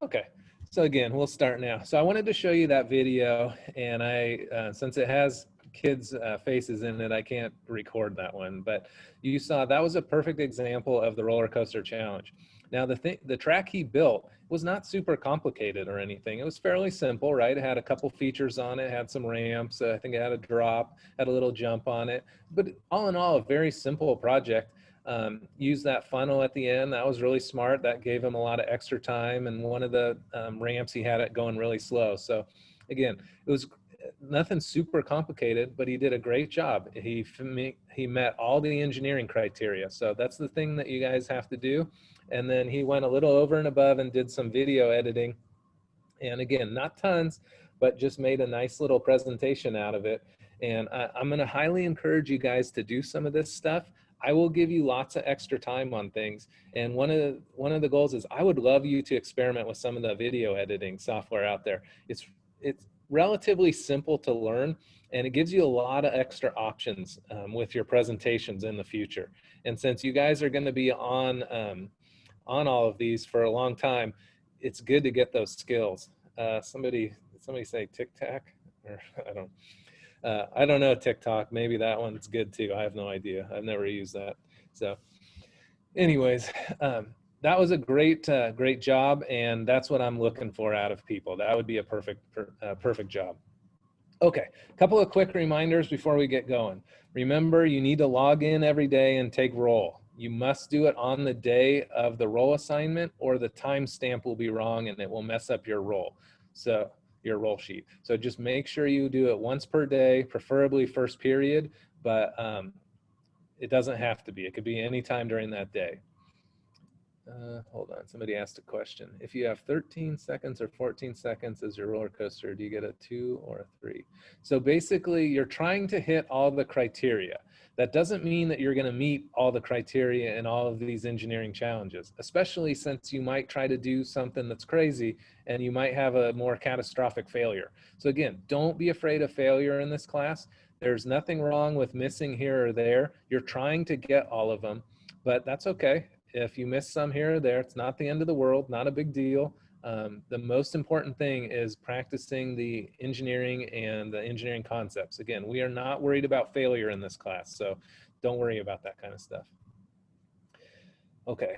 Okay, so again, we'll start now. So I wanted to show you that video, and since it has kids' faces in it, I can't record that one. But you saw that was a perfect example of the roller coaster challenge. Now the track he built was not super complicated or anything. It was fairly simple, right? It had a couple features on it, had some ramps. I think it had a drop, had a little jump on it. But all in all, a very simple project. Use that funnel at the end. That was really smart. That gave him a lot of extra time. And one of the ramps, he had it going really slow. So again, it was nothing super complicated, but he did a great job. He met all the engineering criteria. So that's the thing that you guys have to do. And then he went a little over and above and did some video editing. And again, not tons, but just made a nice little presentation out of it. And I'm going to highly encourage you guys to do some of this stuff. I will give you lots of extra time on things. And one of the goals is I would love you to experiment with some of the video editing software out there. It's relatively simple to learn, and it gives you a lot of extra options with your presentations in the future. And since you guys are going to be on all of these for a long time, it's good to get those skills. Somebody say TikTok, or I don't know TikTok. Maybe that one's good too. I have no idea. I've never used that. So, anyways, that was a great job, and that's what I'm looking for out of people. That would be a perfect job. Okay, a couple of quick reminders before we get going. Remember, you need to log in every day and take roll. You must do it on the day of the roll assignment, or the timestamp will be wrong and it will mess up your roll. So your roll sheet. So just make sure you do it once per day, preferably first period, but it doesn't have to be. It could be any time during that day. Hold on, somebody asked a question. If you have 13 seconds or 14 seconds as your roller coaster, do you get a 2 or a 3? So basically, you're trying to hit all the criteria. That doesn't mean that you're going to meet all the criteria in all of these engineering challenges, especially since you might try to do something that's crazy and you might have a more catastrophic failure. So again, don't be afraid of failure in this class. There's nothing wrong with missing here or there. You're trying to get all of them, but that's okay. If you miss some here or there, it's not the end of the world, not a big deal. The most important thing is practicing the engineering and the engineering concepts. Again, we are not worried about failure in this class, so don't worry about that kind of stuff. Okay.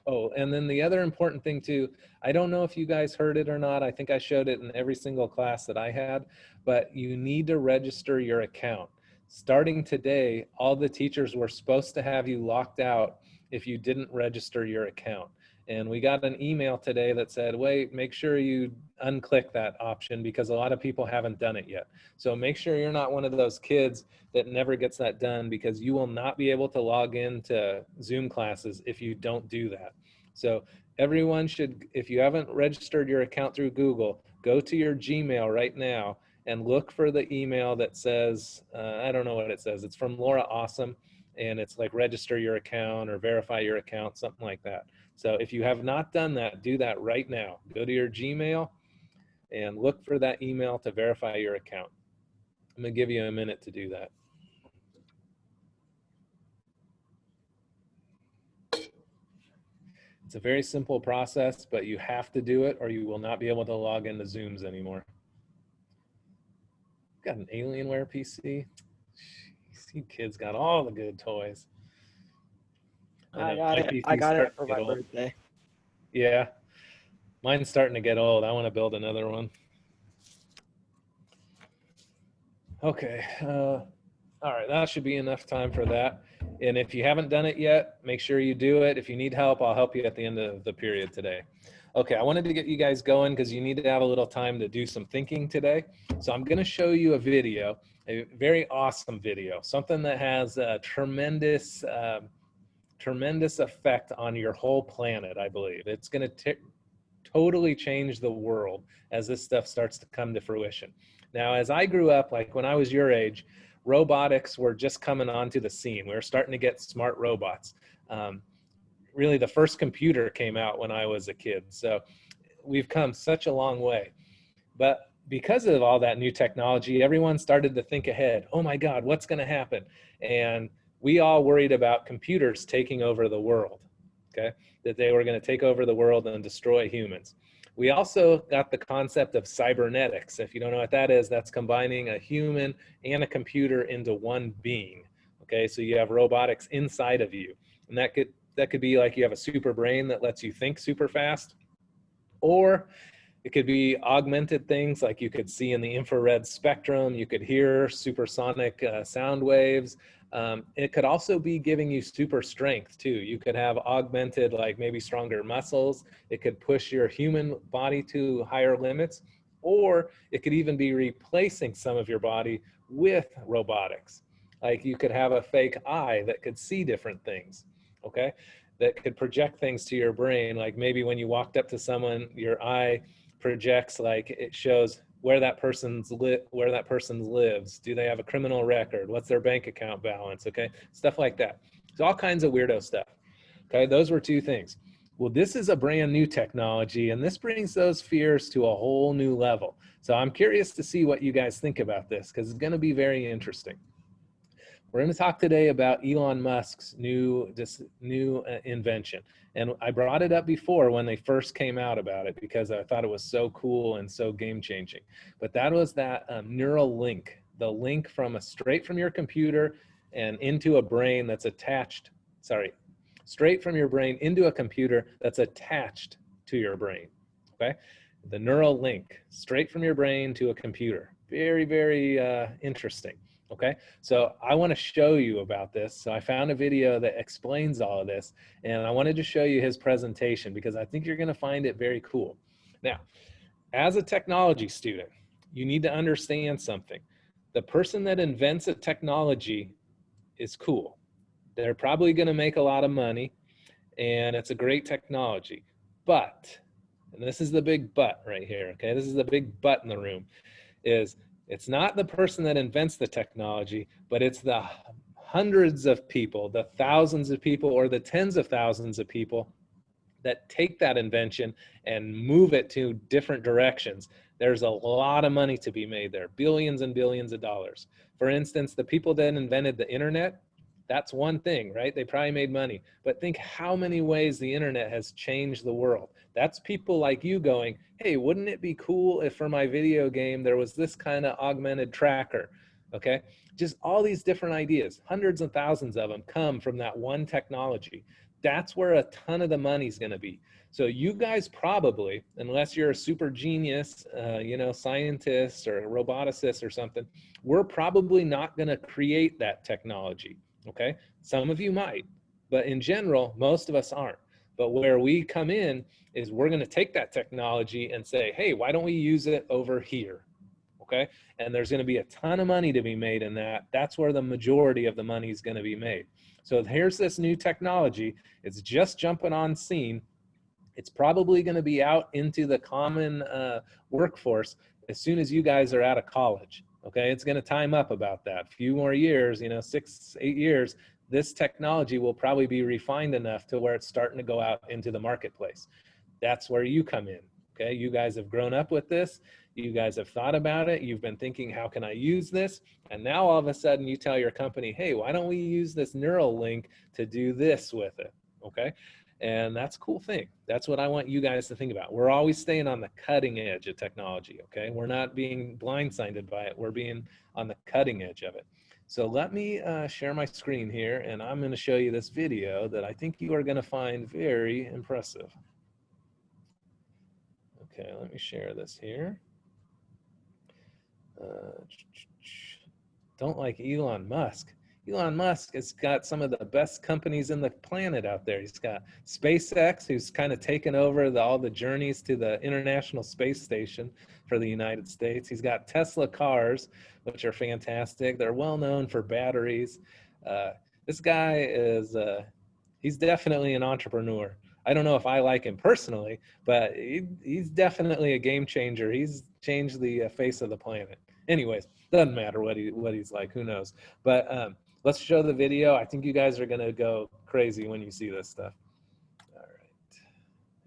Oh, and then the other important thing too, I don't know if you guys heard it or not. I think I showed it in every single class that I had, but you need to register your account. Starting today, all the teachers were supposed to have you locked out if you didn't register your account. And we got an email today that said, wait, make sure you unclick that option because a lot of people haven't done it yet. So make sure you're not one of those kids that never gets that done, because you will not be able to log into Zoom classes if you don't do that. So everyone should, if you haven't registered your account through Google, go to your Gmail right now and look for the email that says, I don't know what it says. It's from Laura Awesome, and it's like register your account or verify your account, something like that. So if you have not done that, do that right now. Go to your Gmail and look for that email to verify your account. I'm gonna give you a minute to do that. It's a very simple process, but you have to do it or you will not be able to log into Zooms anymore. Got an Alienware PC. Jeez, you kids got all the good toys. I got it. I got it for my birthday. Yeah, mine's starting to get old. I want to build another one. Okay, all right, that should be enough time for that. And if you haven't done it yet, make sure you do it. If you need help, I'll help you at the end of the period today. Okay, I wanted to get you guys going because you need to have a little time to do some thinking today. So I'm going to show you a video, a very awesome video, something that has a tremendous effect on your whole planet, I believe. It's going to totally change the world as this stuff starts to come to fruition. Now, as I grew up, like when I was your age, robotics were just coming onto the scene. We were starting to get smart robots. Really, the first computer came out when I was a kid. So we've come such a long way. But because of all that new technology, everyone started to think ahead. Oh my God, what's going to happen? And we all worried about computers taking over the world. okay? That they were going to take over the world and destroy humans. We also got the concept of cybernetics. If you don't know what that is, that's combining a human and a computer into one being, okay? So you have robotics inside of you. And that could be like you have a super brain that lets you think super fast, or it could be augmented things like you could see in the infrared spectrum, you could hear supersonic sound waves. It could also be giving you super strength too. You could have augmented, like maybe stronger muscles. It could push your human body to higher limits, or it could even be replacing some of your body with robotics. Like you could have a fake eye that could see different things, okay? That could project things to your brain. Like maybe when you walked up to someone, your eye projects, like it shows where that person lives. Do they have a criminal record? What's their bank account balance? Okay, stuff like that. So all kinds of weirdo stuff. Okay, those were two things. Well, this is a brand new technology, and this brings those fears to a whole new level. So I'm curious to see what you guys think about this, because it's going to be very interesting. We're going to talk today about Elon Musk's new invention. And I brought it up before when they first came out about it because I thought it was so cool and so game changing. But that was that neural link, the link from straight from your computer and into a brain that's attached, straight from your brain into a computer that's attached to your brain, okay? The neural link, straight from your brain to a computer. Very, very interesting. Okay, so I want to show you about this. So I found a video that explains all of this, and I wanted to show you his presentation because I think you're going to find it very cool. Now, as a technology student, you need to understand something. The person that invents a technology is cool. They're probably going to make a lot of money, and it's a great technology. But, and this is the big but right here, okay? This is the big but in the room, is it's not the person that invents the technology, but it's the hundreds of people, the thousands of people, or the tens of thousands of people that take that invention and move it to different directions. There's a lot of money to be made there, billions and billions of dollars. For instance, the people that invented the internet, that's one thing, right? They probably made money, but think how many ways the internet has changed the world. That's people like you going, hey, wouldn't it be cool if for my video game there was this kind of augmented tracker, okay? Just all these different ideas, hundreds and thousands of them come from that one technology. That's where a ton of the money's gonna be. So you guys probably, unless you're a super genius, scientist or a roboticist or something, we're probably not gonna create that technology. Okay, some of you might, but in general, most of us aren't. But where we come in is we're going to take that technology and say, hey, why don't we use it over here? Okay, and there's going to be a ton of money to be made in that. That's where the majority of the money is going to be made. So here's this new technology. It's just jumping on scene. It's probably going to be out into the common workforce as soon as you guys are out of college. Okay, it's going to time up about that. A few more years, 6, 8 years, this technology will probably be refined enough to where it's starting to go out into the marketplace. That's where you come in. Okay, you guys have grown up with this. You guys have thought about it. You've been thinking, how can I use this? And now all of a sudden you tell your company, hey, why don't we use this neural link to do this with it? Okay. And that's a cool thing. That's what I want you guys to think about. We're always staying on the cutting edge of technology, okay? We're not being blindsided by it. We're being on the cutting edge of it. So let me share my screen here, and I'm going to show you this video that I think you are going to find very impressive. Okay, let me share this here. Don't like Elon Musk. Elon Musk has got some of the best companies in the planet out there. He's got SpaceX, who's kind of taken over all the journeys to the International Space Station for the United States. He's got Tesla cars, which are fantastic. They're well known for batteries. This guy is, he's definitely an entrepreneur. I don't know if I like him personally, but he's definitely a game changer. He's changed the face of the planet. Anyways, doesn't matter what he's like, who knows. But let's show the video. I think you guys are gonna go crazy when you see this stuff. All right,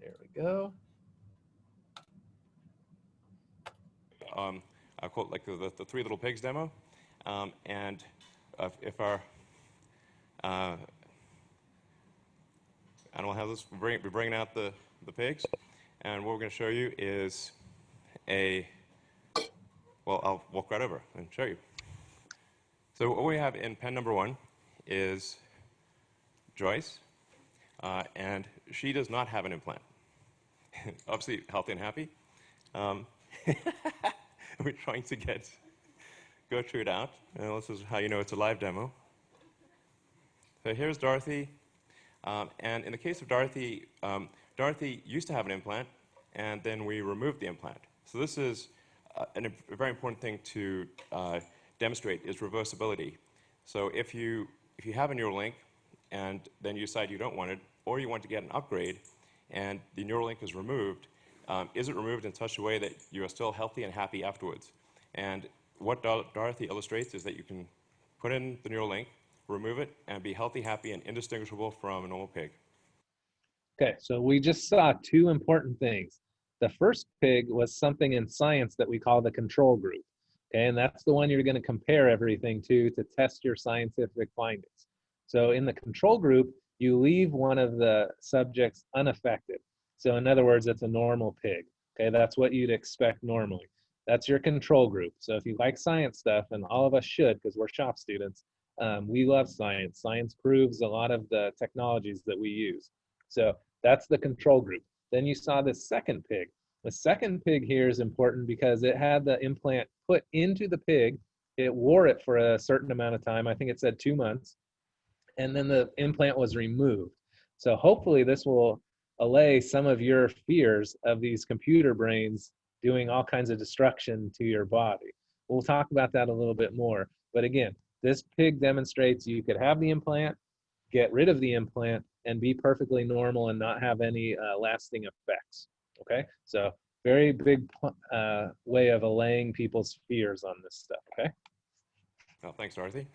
there we go. I quote like the Three Little Pigs demo, and if our animal handlers. We're bringing out the pigs, and what we're going to show you is well, I'll walk right over and show you. So what we have in pen number 1 is Joyce, and she does not have an implant. Obviously healthy and happy. We're trying to get Gertrude out, and this is how you know it's a live demo. So here's Dorothy, and in the case of Dorothy, Dorothy used to have an implant, and then we removed the implant. So this is a very important thing to demonstrate is reversibility. So if you have a Neuralink and then you decide you don't want it, or you want to get an upgrade, and the Neuralink is removed, is it removed in such a way that you are still healthy and happy afterwards? And what Dorothy illustrates is that you can put in the Neuralink, remove it, and be healthy, happy, and indistinguishable from a normal pig. Okay, so we just saw 2 important things. The first pig was something in science that we call the control group. Okay, and that's the one you're going to compare everything to test your scientific findings. So in the control group, you leave one of the subjects unaffected. So in other words, it's a normal pig. Okay, that's what you'd expect normally. That's your control group. So if you like science stuff, and all of us should because we're shop students, we love science. Science proves a lot of the technologies that we use. So that's the control group. Then you saw this second pig. The second pig here is important because it had the implant put into the pig. It wore it for a certain amount of time. I think it said 2 months. And then the implant was removed. So hopefully this will allay some of your fears of these computer brains doing all kinds of destruction to your body. We'll talk about that a little bit more. But again, this pig demonstrates you could have the implant, get rid of the implant, and be perfectly normal and not have any lasting effects. Okay, so very big way of allaying people's fears on this stuff. Okay. Oh, thanks, Dorothy.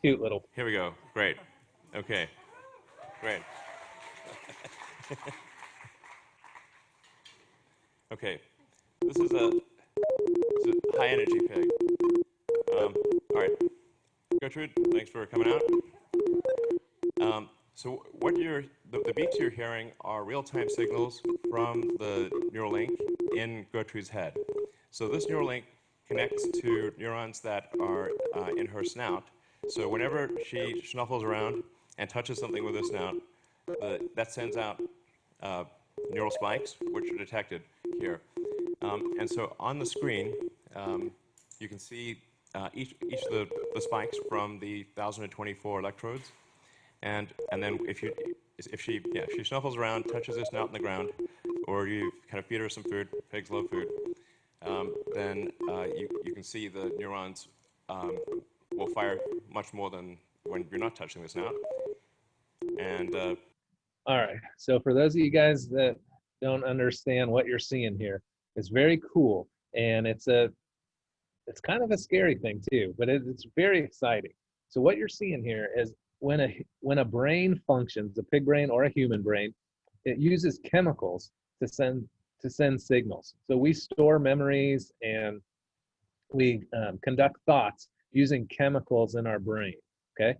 Cute little. Here we go. Great. Okay. Great. Okay. This is a high energy pig. All right. Gertrude, thanks for coming out. So what the beeps you're hearing are real-time signals from the Neuralink in Gertrude's head. So this Neuralink connects to neurons that are in her snout. So whenever she snuffles around and touches something with her snout, that sends out neural spikes, which are detected here. And so on the screen, you can see each of the spikes from the 1,024 electrodes. And then if she snuffles around, touches her snout in the ground, or you kind of feed her some food, pigs love food, then you can see the neurons will fire much more than when you're not touching the snout. And all right, so for those of you guys that don't understand what you're seeing here, it's very cool, and it's kind of a scary thing too, but it's very exciting. So what you're seeing here is when a brain functions, a pig brain or a human brain, it uses chemicals to send signals. So we store memories and we conduct thoughts using chemicals in our brain, okay?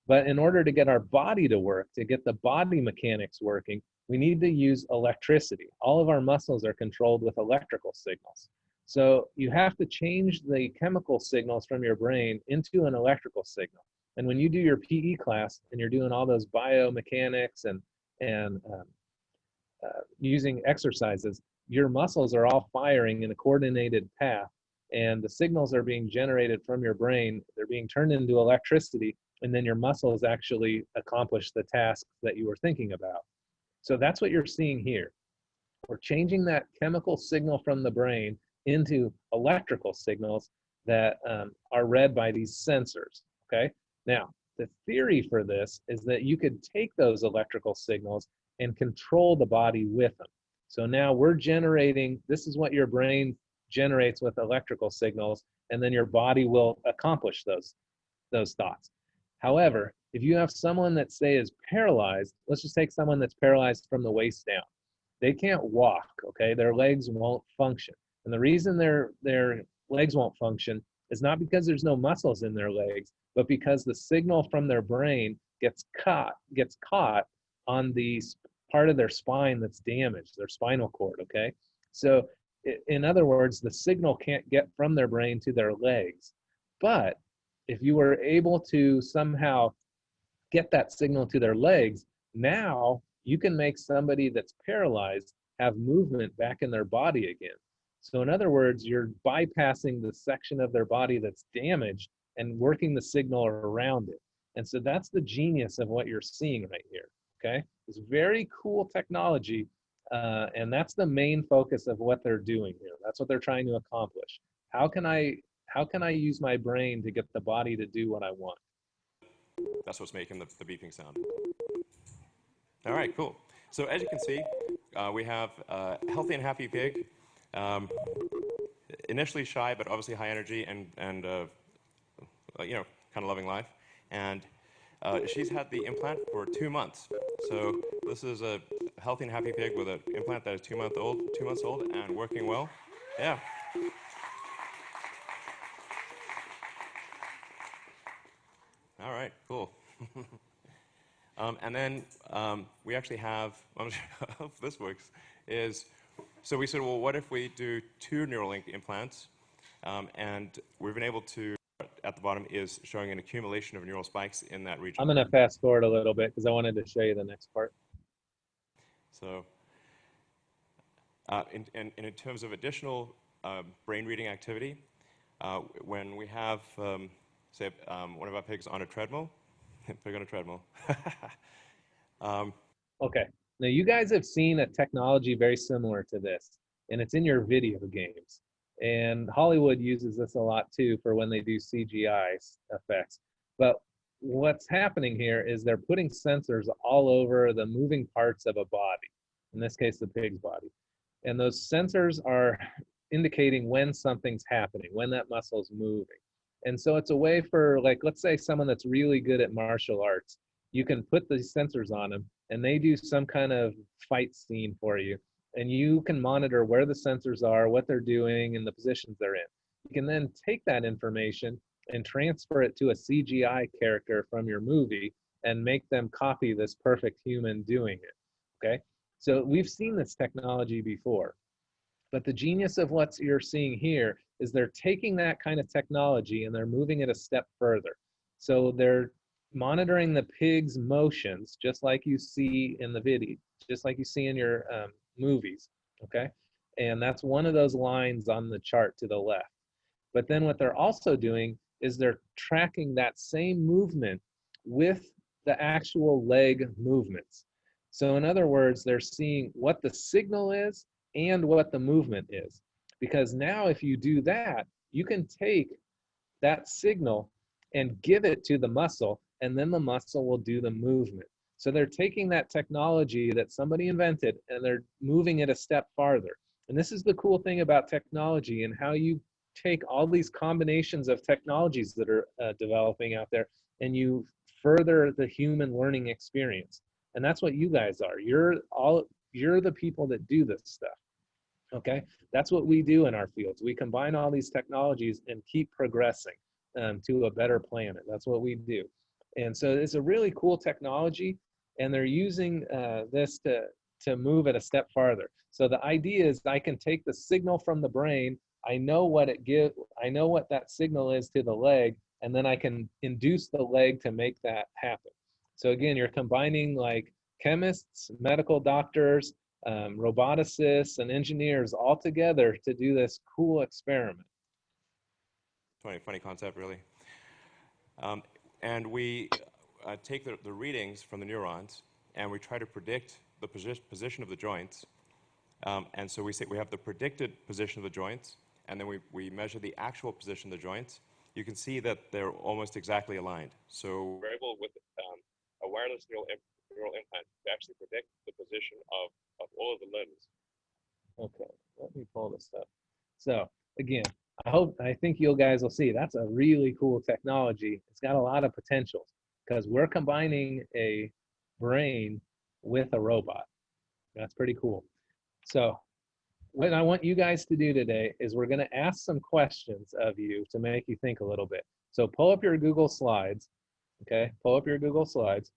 But in order to get our body to work, to get the body mechanics working, we need to use electricity. All of our muscles are controlled with electrical signals. So you have to change the chemical signals from your brain into an electrical signal. And when you do your PE class and you're doing all those biomechanics and using exercises, your muscles are all firing in a coordinated path, and the signals are being generated from your brain. They're being turned into electricity, and then your muscles actually accomplish the tasks that you were thinking about. So that's what you're seeing here. We're changing that chemical signal from the brain into electrical signals that are read by these sensors, okay? Now, the theory for this is that you could take those electrical signals and control the body with them. So now we're generating, this is what your brain generates with electrical signals, and then your body will accomplish those thoughts. However, if you have someone that, say, is paralyzed, let's just take someone that's paralyzed from the waist down. They can't walk, okay? Their legs won't function. And the reason their legs won't function is not because there's no muscles in their legs, but because the signal from their brain gets caught on the part of their spine that's damaged, their spinal cord, okay? So in other words, the signal can't get from their brain to their legs. But if you were able to somehow get that signal to their legs, now you can make somebody that's paralyzed have movement back in their body again. So in other words, you're bypassing the section of their body that's damaged and working the signal around it. And so that's the genius of what you're seeing right here, okay? It's very cool technology, and that's the main focus of what they're doing here. That's what they're trying to accomplish. How can I use my brain to get the body to do what I want? That's what's making the beeping sound. All right, cool. So as you can see, we have a healthy and happy pig. Initially shy, but obviously high energy and you know, kind of loving life. And she's had the implant for 2 months. So this is a healthy and happy pig with an implant that is 2 months old and working well. Yeah. All right, cool. And then we actually have, I hope this works, so we said, well, what if we do 2 Neuralink implants? And we've been able to, at the bottom is showing an accumulation of neural spikes in that region. I'm going to fast forward a little bit because I wanted to show you the next part. So in terms of additional brain reading activity, when we have, say, one of our pigs on a treadmill, pig on a treadmill. Okay, now you guys have seen a technology very similar to this, and it's in your video games. And Hollywood uses this a lot too for when they do CGI effects. But what's happening here is they're putting sensors all over the moving parts of a body, in this case, the pig's body. And those sensors are indicating when something's happening, when that muscle's moving. And so it's a way for, like, let's say someone that's really good at martial arts, you can put these sensors on them and they do some kind of fight scene for you. And you can monitor where the sensors are, what they're doing, and the positions they're in. You can then take that information and transfer it to a CGI character from your movie and make them copy this perfect human doing it, okay? So we've seen this technology before. But the genius of what you're seeing here is they're taking that kind of technology and they're moving it a step further. So they're monitoring the pig's motions, just like you see in the video, just like you see in your movies, okay? And that's one of those lines on the chart to the left. But then what they're also doing is they're tracking that same movement with the actual leg movements. So in other words, they're seeing what the signal is and what the movement is. Because now if you do that, you can take that signal and give it to the muscle, and then the muscle will do the movement. So they're taking that technology that somebody invented and they're moving it a step farther. And this is the cool thing about technology and how you take all these combinations of technologies that are developing out there and you further the human learning experience. And that's what you guys are. You're the people that do this stuff. Okay, that's what we do in our fields. We combine all these technologies and keep progressing to a better planet. That's what we do. And so it's a really cool technology, and they're using this to move it a step farther. So the idea is I can take the signal from the brain, I know what that signal is to the leg, and then I can induce the leg to make that happen. So again, you're combining like chemists, medical doctors, roboticists, and engineers all together to do this cool experiment. Funny concept, really. And we take the readings from the neurons, and we try to predict the position of the joints. And so we have the predicted position of the joints, and then we measure the actual position of the joints. You can see that they're almost exactly aligned. So we're able, with a wireless neural implant, to actually predict the position of all of the limbs. Okay, let me pull this up. So again, I think you guys will see that's a really cool technology. It's got a lot of potentials because we're combining a brain with a robot. That's pretty cool. So what I want you guys to do today is we're going to ask some questions of you to make you think a little bit. So pull up your Google Slides, okay? Pull up your Google Slides.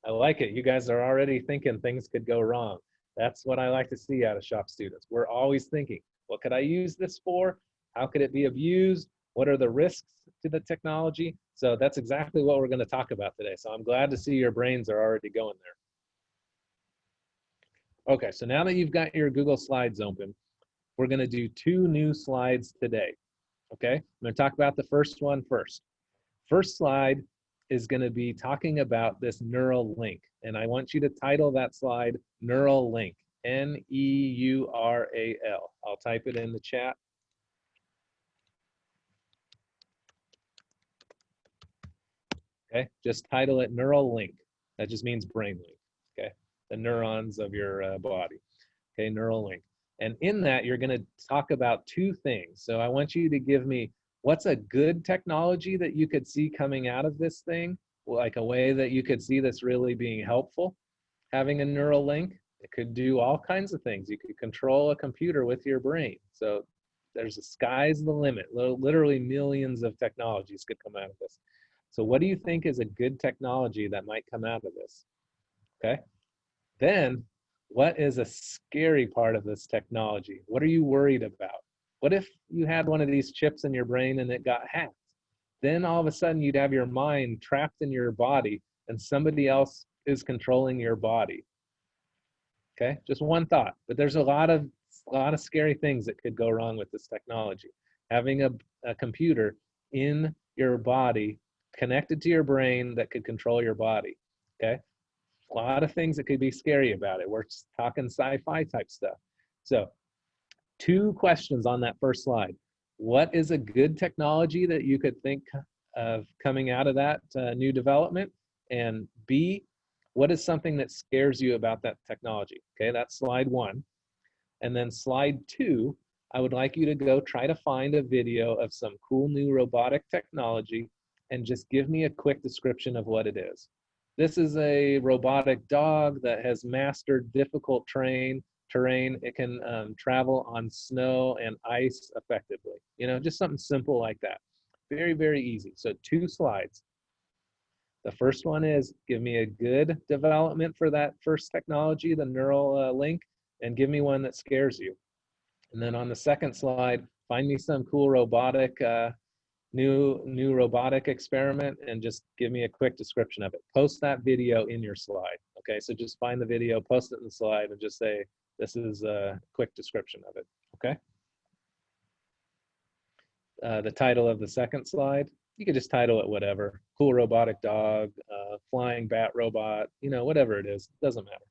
I like it. You guys are already thinking things could go wrong. That's what I like to see out of shop students. We're always thinking, what could I use this for? How could it be abused? What are the risks to the technology? So that's exactly what we're going to talk about today. So I'm glad to see your brains are already going there. Okay, so now that you've got your Google Slides open, we're going to do 2 new slides today. Okay, I'm going to talk about the first one first. First slide is going to be talking about this neural link. And I want you to title that slide Neural Link, N-E-U-R-A-L. I'll type it in the chat. Okay, just title it Neural Link. That just means brain link, okay? The neurons of your body, okay, neural link. And in that, you're gonna talk about 2 things. So I want you to give me what's a good technology that you could see coming out of this thing, like a way that you could see this really being helpful, having a neural link. It could do all kinds of things. You could control a computer with your brain. So there's the sky's the limit. Literally millions of technologies could come out of this. So what do you think is a good technology that might come out of this? Okay. Then what is a scary part of this technology? What are you worried about? What if you had one of these chips in your brain and it got hacked? Then all of a sudden you'd have your mind trapped in your body and somebody else is controlling your body. Okay, just one thought, but there's a lot of scary things that could go wrong with this technology. Having a computer in your body connected to your brain that could control your body. Okay, a lot of things that could be scary about it. We're talking sci-fi type stuff. So 2 questions on that first slide. What is a good technology that you could think of coming out of that new development? And B, what is something that scares you about that technology? Okay, that's slide 1. And then slide 2, I would like you to go try to find a video of some cool new robotic technology and just give me a quick description of what it is. This is a robotic dog that has mastered difficult terrain. It can travel on snow and ice effectively. You know, just something simple like that. Very, very easy. So 2 slides. The first one is give me a good development for that first technology, the neural link, and give me one that scares you. And then on the second slide, find me some cool robotic, new robotic experiment and just give me a quick description of it. Post that video in your slide. Okay, so just find the video, post it in the slide, and just say, this is a quick description of it. Okay. The title of the second slide, you could just title it whatever. Cool robotic dog, flying bat robot, you know, whatever it is, doesn't matter.